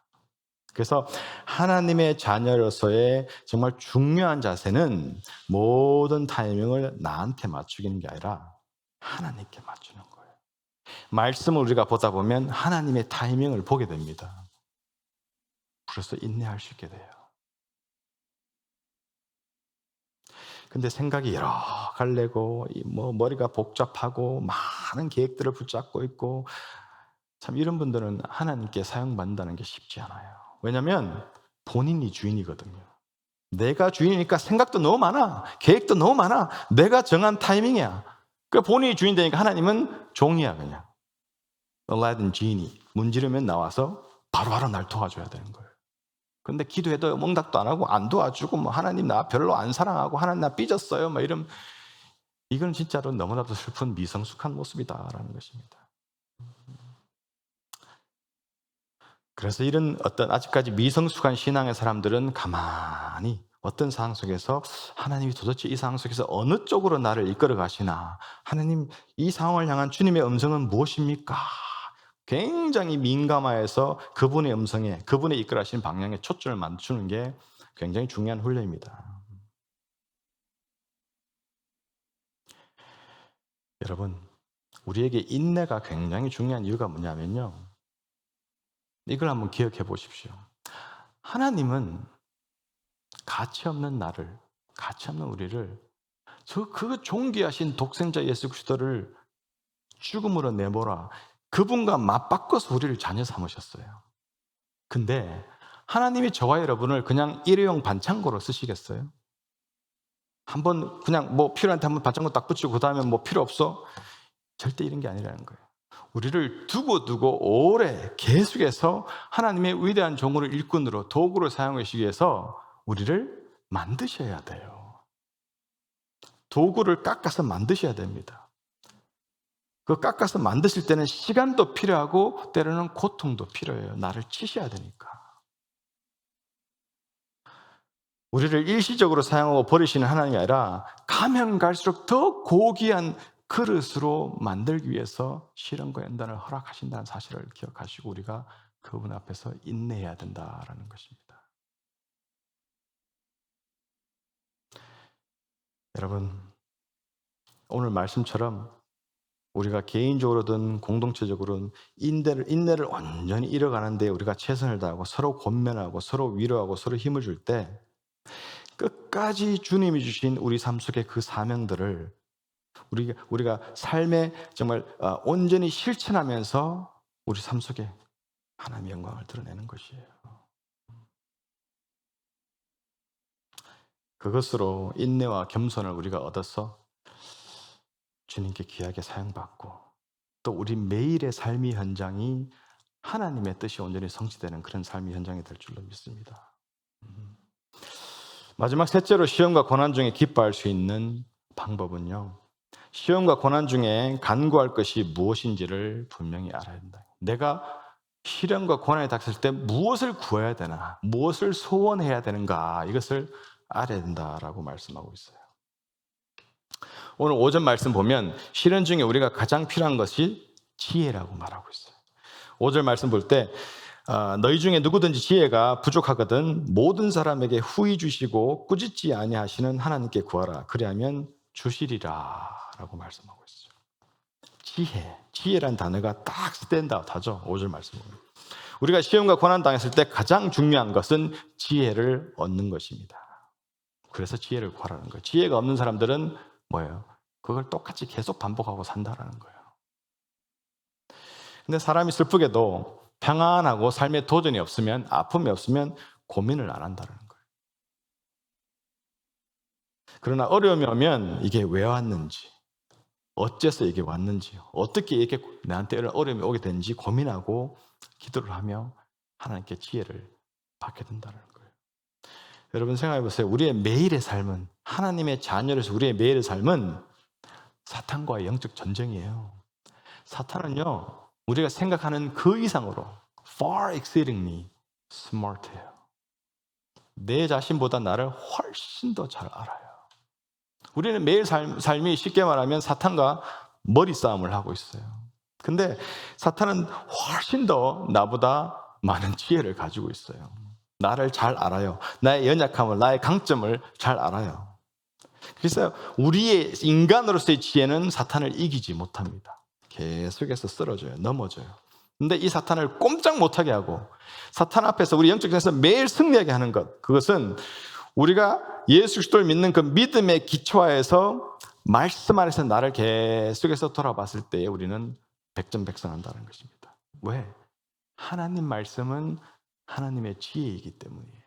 그래서 하나님의 자녀로서의 정말 중요한 자세는 모든 타이밍을 나한테 맞추기는 게 아니라 하나님께 맞추는 거예요. 말씀을 우리가 보다 보면 하나님의 타이밍을 보게 됩니다. 그래서 인내할 수 있게 돼요. 근데 생각이 여러 갈래고 머리가 복잡하고 많은 계획들을 붙잡고 있고 참 이런 분들은 하나님께 사용받는다는 게 쉽지 않아요. 왜냐하면 본인이 주인이거든요. 내가 주인이니까 생각도 너무 많아, 계획도 너무 많아, 내가 정한 타이밍이야. 그러니까 본인이 주인 되니까 하나님은 종이야. 그냥 알라딘 지니 문지르면 나와서 바로바로 날 도와줘야 되는 거예요. 근데 기도해도 응답도 안 하고 안 도와주고 뭐 하나님 나 별로 안 사랑하고 하나님 나 삐졌어요 막 이런, 이건 진짜로 너무나도 슬픈 미성숙한 모습이다라는 것입니다. 그래서 이런 어떤 아직까지 미성숙한 신앙의 사람들은 가만히 어떤 상황 속에서 하나님이 도대체 이 상황 속에서 어느 쪽으로 나를 이끌어 가시나, 하나님 이 상황을 향한 주님의 음성은 무엇입니까? 굉장히 민감해서 그분의 음성에, 그분의 이끌어 가시는 방향에 초점을 맞추는 게 굉장히 중요한 훈련입니다. 여러분, 우리에게 인내가 굉장히 중요한 이유가 뭐냐면요, 이걸 한번 기억해 보십시오. 하나님은 가치 없는 나를, 가치 없는 우리를, 그 존귀하신 독생자 예수 그리스도를 죽음으로 내몰아 그분과 맞바꿔서 우리를 자녀 삼으셨어요. 근데 하나님이 저와 여러분을 그냥 일회용 반창고로 쓰시겠어요? 한번 그냥 뭐 필요한 때 한번 반창고 딱 붙이고 그 다음에 뭐 필요 없어? 절대 이런 게 아니라는 거예요. 우리를 두고 오래 계속해서 하나님의 위대한 종으로 일꾼으로 도구로 사용하시기 위해서 우리를 만드셔야 돼요. 도구를 깎아서 만드셔야 됩니다. 그 깎아서 만드실 때는 시간도 필요하고 때로는 고통도 필요해요. 나를 치셔야 되니까. 우리를 일시적으로 사용하고 버리시는 하나님이 아니라 가면 갈수록 더 고귀한 그릇으로 만들기 위해서 시련과 연단을 허락하신다는 사실을 기억하시고 우리가 그분 앞에서 인내해야 된다라는 것입니다. 여러분, 오늘 말씀처럼 우리가 개인적으로든 공동체적으로든 인내를 완전히 잃어가는데 우리가 최선을 다하고 서로 권면하고 서로 위로하고 서로 힘을 줄 때 끝까지 주님이 주신 우리 삶 속의 그 사명들을 우리가 삶에 정말 온전히 실천하면서 우리 삶 속에 하나님의 영광을 드러내는 것이에요. 그것으로 인내와 겸손을 우리가 얻어서 주님께 귀하게 사용받고 또 우리 매일의 삶의 현장이 하나님의 뜻이 온전히 성취되는 그런 삶의 현장이 될 줄로 믿습니다. 마지막 셋째로 시험과 고난 중에 기뻐할 수 있는 방법은요, 시험과 고난 중에 간구할 것이 무엇인지를 분명히 알아야 된다. 내가 시련과 고난에 닥칠 때 무엇을 구해야 되나, 무엇을 소원해야 되는가, 이것을 알아야 된다라고 말씀하고 있어요. 오늘 오전 말씀 보면 시련 중에 우리가 가장 필요한 것이 지혜라고 말하고 있어요. 5절 말씀 볼 때 너희 중에 누구든지 지혜가 부족하거든 모든 사람에게 후히 주시고 꾸짖지 아니하시는 하나님께 구하라. 그리하면 주시리라 라고 말씀하고 있어요. 지혜란 단어가 딱 스탠다드하죠. 5절 말씀 보면 우리가 시험과 고난 당했을 때 가장 중요한 것은 지혜를 얻는 것입니다. 그래서 지혜를 구하라는 거예요. 지혜가 없는 사람들은 뭐예요? 그걸 똑같이 계속 반복하고 산다라는 거예요. 근데 사람이 슬프게도 평안하고 삶에 도전이 없으면, 아픔이 없으면 고민을 안 한다는 거예요. 그러나 어려움이 오면 이게 왜 왔는지, 어째서 이게 왔는지, 어떻게 이렇게 나한테 어려움이 오게 되는지 고민하고 기도를 하며 하나님께 지혜를 받게 된다는 거예요. 여러분 생각해 보세요. 우리의 매일의 삶은, 하나님의 자녀로서 우리의 매일의 삶은 사탄과의 영적 전쟁이에요. 사탄은요, 우리가 생각하는 그 이상으로 far exceedingly smart해요. 내 자신보다 나를 훨씬 더 잘 알아요. 우리는 매일 삶이 쉽게 말하면 사탄과 머리 싸움을 하고 있어요. 근데 사탄은 훨씬 더 나보다 많은 지혜를 가지고 있어요. 나를 잘 알아요. 나의 연약함을, 나의 강점을 잘 알아요. 그래서 우리의 인간으로서의 지혜는 사탄을 이기지 못합니다. 계속해서 쓰러져요. 넘어져요. 근데 이 사탄을 꼼짝 못하게 하고 사탄 앞에서 우리 영적 세상에서 매일 승리하게 하는 것, 그것은 우리가 예수 그리스도를 믿는 그 믿음의 기초하에서 말씀 안에서 나를 계속해서 돌아봤을 때에 우리는 백전백승한다는 것입니다. 왜? 하나님 말씀은 하나님의 지혜이기 때문이에요.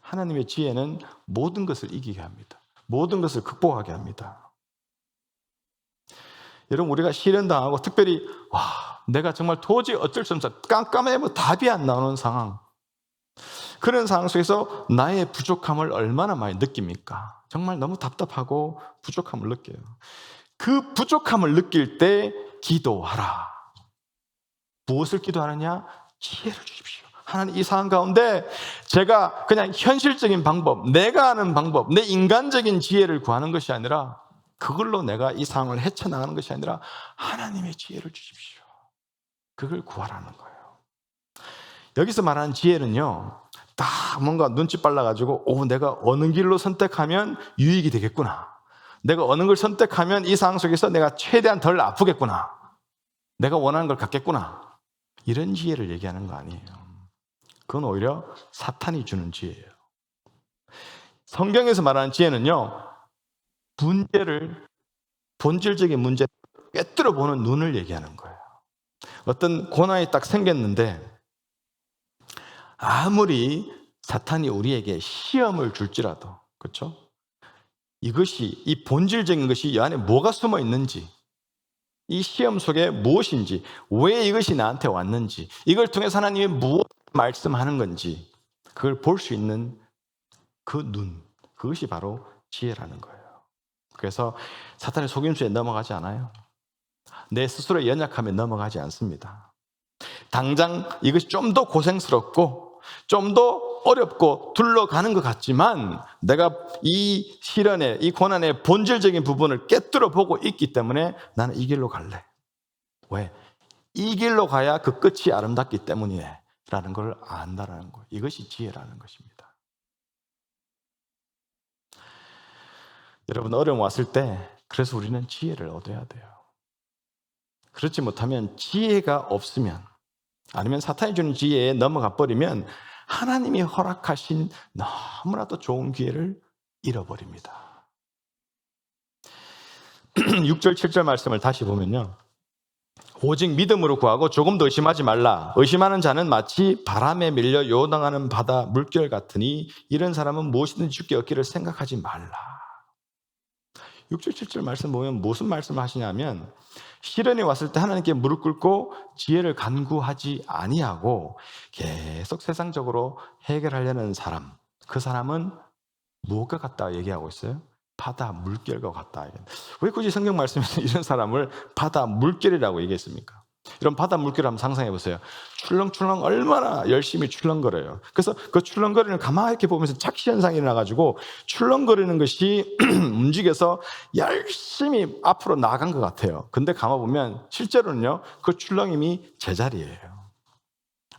하나님의 지혜는 모든 것을 이기게 합니다. 모든 것을 극복하게 합니다. 여러분, 우리가 실현당하고 특별히 내가 정말 도저히 어쩔 수 없어 깜깜해 답이 안 나오는 상황, 그런 상황 속에서 나의 부족함을 얼마나 많이 느낍니까? 정말 너무 답답하고 부족함을 느껴요. 그 부족함을 느낄 때 기도하라. 무엇을 기도하느냐? 지혜를 주십시오. 하나님, 이 상황 가운데 제가 그냥 현실적인 방법, 내가 아는 방법, 내 인간적인 지혜를 구하는 것이 아니라, 그걸로 내가 이 상황을 헤쳐나가는 것이 아니라 하나님의 지혜를 주십시오. 그걸 구하라는 거예요. 여기서 말하는 지혜는요, 딱 뭔가 눈치 빨라가지고 내가 어느 길로 선택하면 유익이 되겠구나, 내가 어느 걸 선택하면 이 상황 속에서 내가 최대한 덜 아프겠구나, 내가 원하는 걸 갖겠구나, 이런 지혜를 얘기하는 거 아니에요. 그건 오히려 사탄이 주는 지혜예요. 성경에서 말하는 지혜는요, 문제를, 본질적인 문제를 꿰뚫어 보는 눈을 얘기하는 거예요. 어떤 고난이 딱 생겼는데 아무리 사탄이 우리에게 시험을 줄지라도, 그렇죠? 이것이, 이 본질적인 것이 이 안에 뭐가 숨어 있는지, 이 시험 속에 무엇인지, 왜 이것이 나한테 왔는지, 이걸 통해서 하나님이 무엇을 말씀하는 건지, 그걸 볼 수 있는 그 눈, 그것이 바로 지혜라는 거예요. 그래서 사탄의 속임수에 넘어가지 않아요. 내 스스로의 연약함에 넘어가지 않습니다. 당장 이것이 좀 더 고생스럽고 좀 더 어렵고 둘러가는 것 같지만 내가 이 시련의, 이 고난의 본질적인 부분을 꿰뚫어 보고 있기 때문에 나는 이 길로 갈래. 왜? 이 길로 가야 그 끝이 아름답기 때문이네 라는 걸 안다라는 거예요. 이것이 지혜라는 것입니다. 여러분, 어려움 왔을 때 그래서 우리는 지혜를 얻어야 돼요. 그렇지 못하면, 지혜가 없으면, 아니면 사탄이 주는 지혜에 넘어가 버리면 하나님이 허락하신 너무나도 좋은 기회를 잃어버립니다. 6절 7절 말씀을 다시 보면요, 오직 믿음으로 구하고 조금도 의심하지 말라. 의심하는 자는 마치 바람에 밀려 요동하는 바다 물결 같으니 이런 사람은 무엇이든지 주께 얻기를 생각하지 말라. 6절 7절 말씀 보면 무슨 말씀을 하시냐면, 시련이 왔을 때 하나님께 무릎 꿇고 지혜를 간구하지 아니하고 계속 세상적으로 해결하려는 사람, 그 사람은 무엇과 같다 얘기하고 있어요? 바다 물결과 같다. 왜 굳이 성경 말씀에서 이런 사람을 바다 물결이라고 얘기했습니까? 이런 바다 물결을 한번 상상해 보세요. 출렁출렁 얼마나 열심히 출렁거려요. 그래서 그 출렁거리는 가만히 이렇게 보면서 착시현상이 일어나가지고 출렁거리는 것이 움직여서 열심히 앞으로 나간 것 같아요. 근데 가만 보면 실제로는요, 그 출렁임이 제자리예요.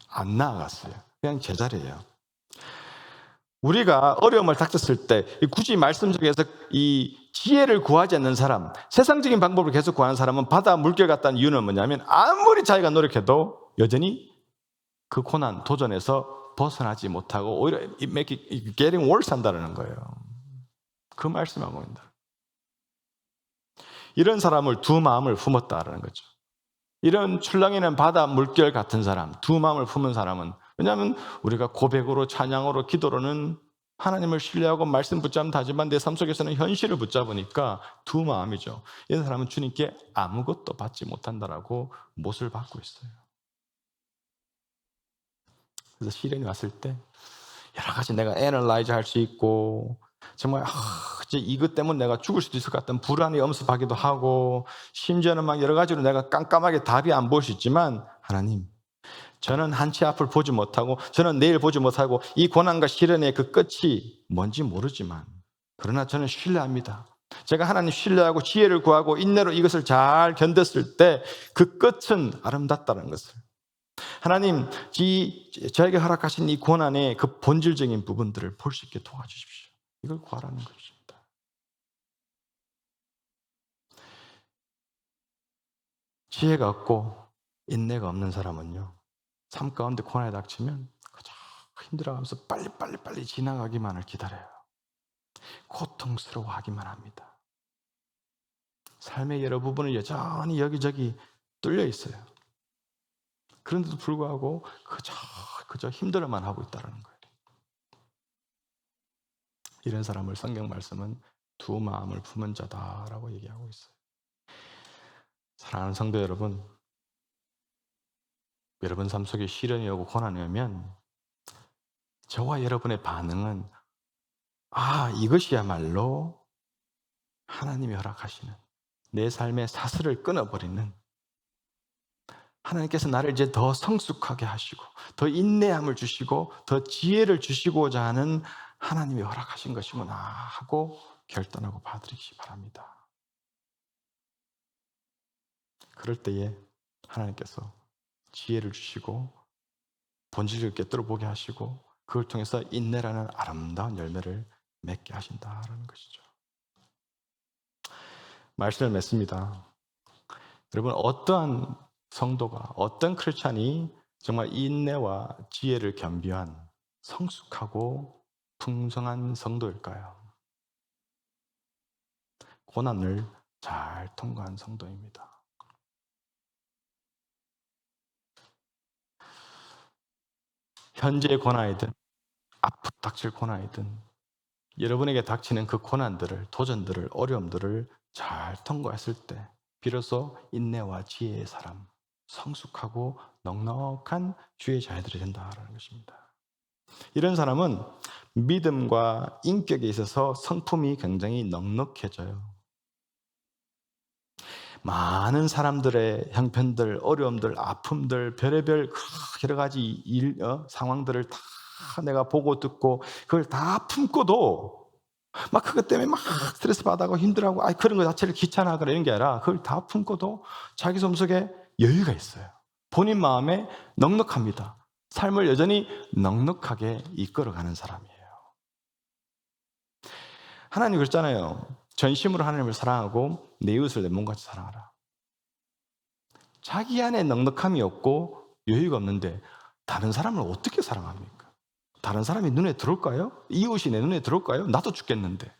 안 나아갔어요. 그냥 제자리예요. 우리가 어려움을 닥쳤을 때 굳이 말씀 속에서 이 지혜를 구하지 않는 사람, 세상적인 방법을 계속 구하는 사람은 바다 물결 같다는 이유는 뭐냐면, 아무리 자기가 노력해도 여전히 그 고난, 도전에서 벗어나지 못하고 오히려 getting worse 한다는 거예요. 그 말씀하고 있다. 이런 사람을 두 마음을 품었다라는 거죠. 이런 출렁이는 바다 물결 같은 사람, 두 마음을 품은 사람은, 왜냐하면 우리가 고백으로, 찬양으로, 기도로는 하나님을 신뢰하고 말씀 붙잡으면 다지만 내 삶 속에서는 현실을 붙잡으니까 두 마음이죠. 이런 사람은 주님께 아무것도 받지 못한다라고 못을 받고 있어요. 그래서 시련이 왔을 때 여러 가지 내가 애널라이즈 할 수 있고, 정말 이제 이것 때문에 내가 죽을 수도 있을 것 같은 불안이 엄습하기도 하고, 심지어는 막 여러 가지로 내가 깜깜하게 답이 안 보일 수 있지만, 하나님, 저는 한치 앞을 보지 못하고, 저는 내일 보지 못하고, 이 고난과 시련의 그 끝이 뭔지 모르지만, 그러나 저는 신뢰합니다. 제가 하나님 신뢰하고 지혜를 구하고 인내로 이것을 잘 견뎠을 때 그 끝은 아름답다는 것을, 하나님, 저에게 허락하신 이 고난의 그 본질적인 부분들을 볼 수 있게 도와주십시오. 이걸 구하라는 것입니다. 지혜가 없고 인내가 없는 사람은요, 삶 가운데 고난이 닥치면 그저 힘들어가면서 빨리 지나가기만을 기다려요. 고통스러워하기만 합니다. 삶의 여러 부분을 여전히 여기저기 뚫려 있어요. 그런데도 불구하고 그저 힘들어만 하고 있다는 거예요. 이런 사람을 성경 말씀은 두 마음을 품은 자다라고 얘기하고 있어요. 사랑하는 성도 여러분, 여러분 삶 속에 시련이 오고 고난이 오면 저와 여러분의 반응은 이것이야말로 하나님이 허락하시는 내 삶의 사슬을 끊어버리는, 하나님께서 나를 이제 더 성숙하게 하시고 더 인내함을 주시고 더 지혜를 주시고자 하는 하나님이 허락하신 것이구나 하고 결단하고 받아들이시기 바랍니다. 그럴 때에 하나님께서 지혜를 주시고 본질을 꿰뚫어 보게 하시고 그걸 통해서 인내라는 아름다운 열매를 맺게 하신다라는 것이죠. 말씀을 맺습니다. 여러분, 어떠한 성도가, 어떤 크리스찬이 정말 인내와 지혜를 겸비한 성숙하고 풍성한 성도일까요? 고난을 잘 통과한 성도입니다. 현재의 고난이든 앞으로 닥칠 고난이든 여러분에게 닥치는 그 고난들을, 도전들을, 어려움들을 잘 통과했을 때 비로소 인내와 지혜의 사람, 성숙하고 넉넉한 주의 자녀들이 된다는 것입니다. 이런 사람은 믿음과 인격에 있어서 성품이 굉장히 넉넉해져요. 많은 사람들의 형편들, 어려움들, 아픔들, 별의별 여러 가지 상황들을 다 내가 보고 듣고 그걸 다 품고도 막 그것 때문에 막 스트레스 받아하고 힘들어하고 그런 거 자체를 귀찮아하거나 이런 게 아니라 그걸 다 품고도 자기 속에 여유가 있어요. 본인 마음에 넉넉합니다. 삶을 여전히 넉넉하게 이끌어가는 사람이에요. 하나님 그랬잖아요. 전심으로 하나님을 사랑하고 내 이웃을 내 몸같이 사랑하라. 자기 안에 넉넉함이 없고 여유가 없는데 다른 사람을 어떻게 사랑합니까? 다른 사람이 눈에 들어올까요? 이웃이 내 눈에 들어올까요? 나도 죽겠는데.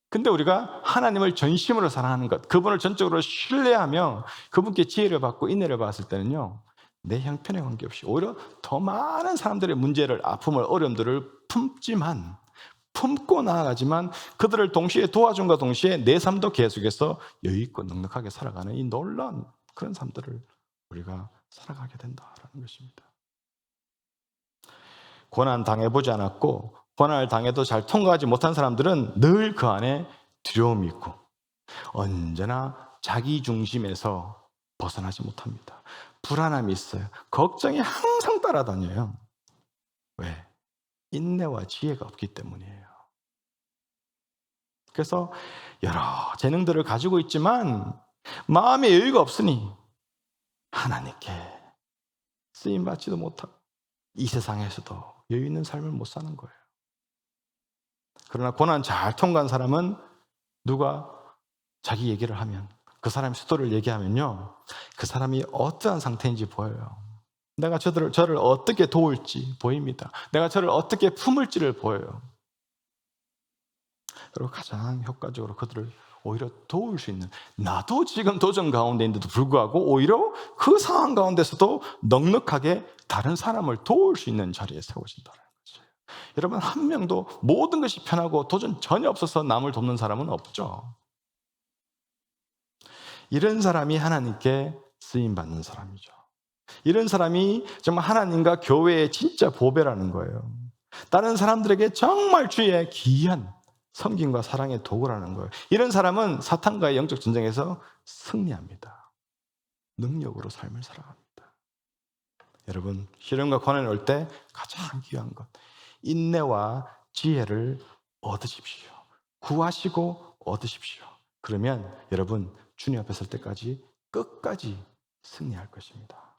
근데 우리가 하나님을 전심으로 사랑하는 것, 그분을 전적으로 신뢰하며 그분께 지혜를 받고 인내를 받았을 때는요, 내 형편에 관계없이 오히려 더 많은 사람들의 문제를, 아픔을, 어려움들을 품고 나아가지만 그들을 동시에 도와준과 동시에 내 삶도 계속해서 여유있고 넉넉하게 살아가는 이 놀라운 그런 삶들을 우리가 살아가게 된다는 것입니다. 고난 당해보지 않았고 고난을 당해도 잘 통과하지 못한 사람들은 늘 그 안에 두려움이 있고 언제나 자기 중심에서 벗어나지 못합니다. 불안함이 있어요. 걱정이 항상 따라다녀요. 왜? 인내와 지혜가 없기 때문이에요. 그래서 여러 재능들을 가지고 있지만 마음의 여유가 없으니 하나님께 쓰임받지도 못하고 이 세상에서도 여유 있는 삶을 못 사는 거예요. 그러나 고난 잘 통과한 사람은 누가 자기 얘기를 하면, 그 사람의 수도를 얘기하면요, 그 사람이 어떠한 상태인지 보여요. 내가 저를 어떻게 도울지 보입니다. 내가 저를 어떻게 품을지를 보여요. 그리고 가장 효과적으로 그들을 오히려 도울 수 있는, 나도 지금 도전 가운데 있는데도 불구하고 오히려 그 상황 가운데서도 넉넉하게 다른 사람을 도울 수 있는 자리에 세워진다는 거죠. 여러분, 한 명도 모든 것이 편하고 도전 전혀 없어서 남을 돕는 사람은 없죠. 이런 사람이 하나님께 쓰임받는 사람이죠. 이런 사람이 정말 하나님과 교회의 진짜 보배라는 거예요. 다른 사람들에게 정말 주의 귀한 섬김과 사랑의 도구라는 거예요. 이런 사람은 사탄과의 영적 전쟁에서 승리합니다. 능력으로 삶을 살아갑니다. 여러분, 시련과 고난이 올 때 가장 귀한 것, 인내와 지혜를 얻으십시오. 구하시고 얻으십시오. 그러면 여러분, 주님 앞에 설 때까지 끝까지 승리할 것입니다.